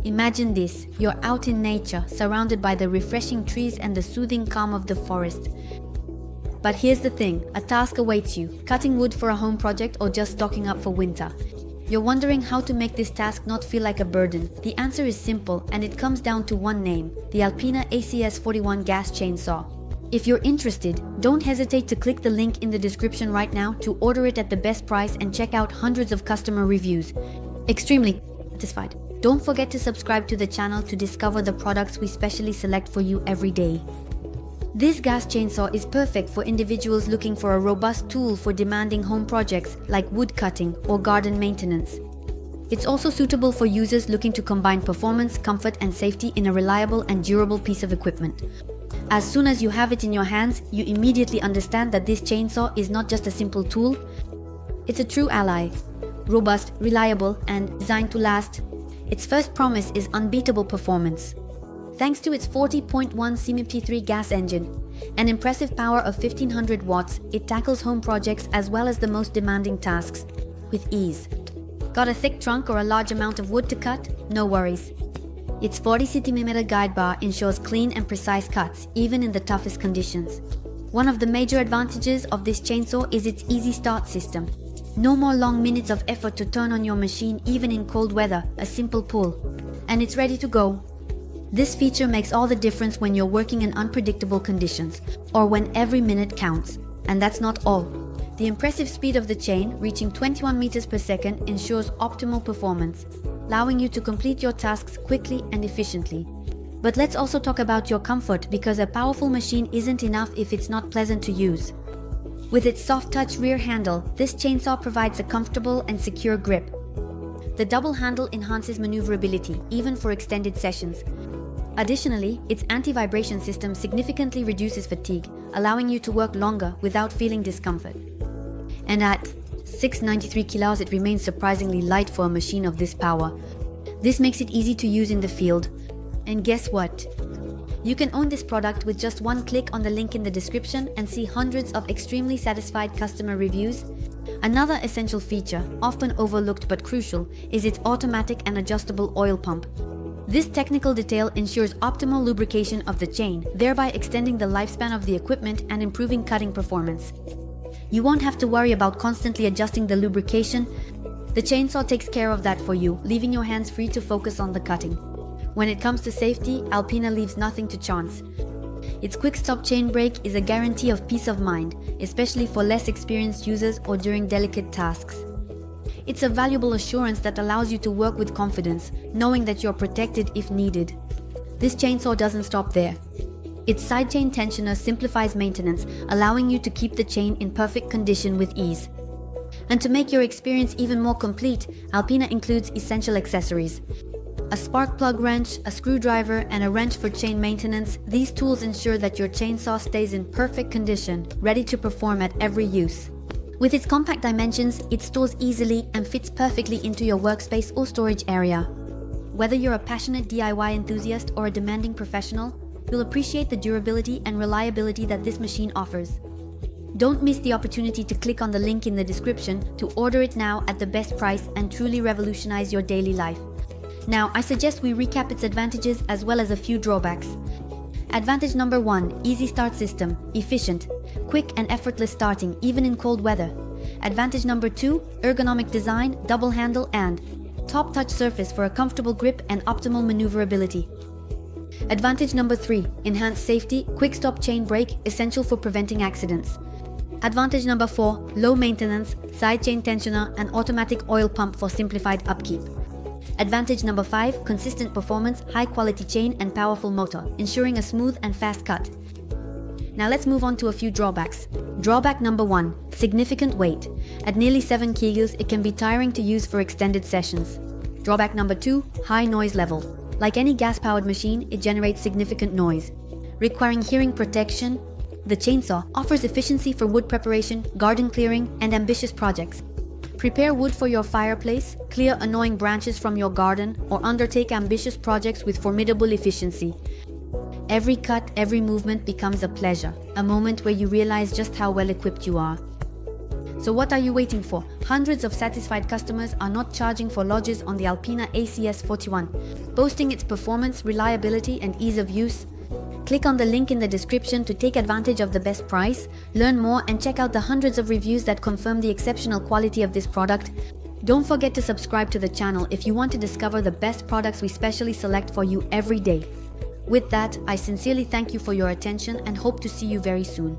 Imagine this, you're out in nature, surrounded by the refreshing trees and the soothing calm of the forest. But here's the thing, a task awaits you, cutting wood for a home project or just stocking up for winter. You're wondering how to make this task not feel like a burden. The answer is simple, and it comes down to one name, the Alpina ACS 41 gas chainsaw. If you're interested, don't hesitate to click the link in the description right now to order it at the best price and check out hundreds of customer reviews. Extremely satisfied. Don't forget to subscribe to the channel to discover the products we specially select for you every day. This gas chainsaw is perfect for individuals looking for a robust tool for demanding home projects like wood cutting or garden maintenance. It's also suitable for users looking to combine performance, comfort, and safety in a reliable and durable piece of equipment. As soon as you have it in your hands, you immediately understand that this chainsaw is not just a simple tool, it's a true ally. Robust, reliable, and designed to last. Its first promise is unbeatable performance. Thanks to its 40.1 cm3 gas engine, an impressive power of 1500 watts, it tackles home projects as well as the most demanding tasks with ease. Got a thick trunk or a large amount of wood to cut? No worries. Its 40 cm guide bar ensures clean and precise cuts, even in the toughest conditions. One of the major advantages of this chainsaw is its easy start system. No more long minutes of effort to turn on your machine even in cold weather, a simple pull, and it's ready to go. This feature makes all the difference when you're working in unpredictable conditions, or when every minute counts. And that's not all. The impressive speed of the chain, reaching 21 meters per second, ensures optimal performance, allowing you to complete your tasks quickly and efficiently. But let's also talk about your comfort, because a powerful machine isn't enough if it's not pleasant to use. With its soft touch rear handle, this chainsaw provides a comfortable and secure grip. The double handle enhances maneuverability, even for extended sessions. Additionally, its anti-vibration system significantly reduces fatigue, allowing you to work longer without feeling discomfort. And at 693 kilos, it remains surprisingly light for a machine of this power. This makes it easy to use in the field. And guess what? You can own this product with just one click on the link in the description and see hundreds of extremely satisfied customer reviews. Another essential feature, often overlooked but crucial, is its automatic and adjustable oil pump. This technical detail ensures optimal lubrication of the chain, thereby extending the lifespan of the equipment and improving cutting performance. You won't have to worry about constantly adjusting the lubrication. The chainsaw takes care of that for you, leaving your hands free to focus on the cutting. When it comes to safety, Alpina leaves nothing to chance. Its quick-stop chain brake is a guarantee of peace of mind, especially for less experienced users or during delicate tasks. It's a valuable assurance that allows you to work with confidence, knowing that you're protected if needed. This chainsaw doesn't stop there. Its side chain tensioner simplifies maintenance, allowing you to keep the chain in perfect condition with ease. And to make your experience even more complete, Alpina includes essential accessories. A spark plug wrench, a screwdriver, and a wrench for chain maintenance. These tools ensure that your chainsaw stays in perfect condition, ready to perform at every use. With its compact dimensions, it stores easily and fits perfectly into your workspace or storage area. Whether you're a passionate DIY enthusiast or a demanding professional, you'll appreciate the durability and reliability that this machine offers. Don't miss the opportunity to click on the link in the description to order it now at the best price and truly revolutionize your daily life. Now, I suggest we recap its advantages as well as a few drawbacks. Advantage number 1, easy start system, efficient, quick and effortless starting even in cold weather. Advantage number 2, ergonomic design, double handle and top touch surface for a comfortable grip and optimal maneuverability. Advantage number 3, enhanced safety, quick stop chain brake, essential for preventing accidents. Advantage number 4, low maintenance, side chain tensioner and automatic oil pump for simplified upkeep. Advantage number 5, consistent performance, high quality chain and powerful motor, ensuring a smooth and fast cut. Now let's move on to a few drawbacks. Drawback number 1, significant weight. At nearly 7 kilos, it can be tiring to use for extended sessions. Drawback number 2, high noise level. Like any gas-powered machine, it generates significant noise. Requiring hearing protection, the chainsaw offers efficiency for wood preparation, garden clearing, and ambitious projects. Prepare wood for your fireplace, clear annoying branches from your garden, or undertake ambitious projects with formidable efficiency. Every cut, every movement becomes a pleasure, a moment where you realize just how well equipped you are. So what are you waiting for? Hundreds of satisfied customers are not charging for lodges on the Alpina ACS 41, boasting its performance, reliability, and ease of use. Click on the link in the description to take advantage of the best price, learn more, and check out the hundreds of reviews that confirm the exceptional quality of this product. Don't forget to subscribe to the channel if you want to discover the best products we specially select for you every day. With that, I sincerely thank you for your attention and hope to see you very soon.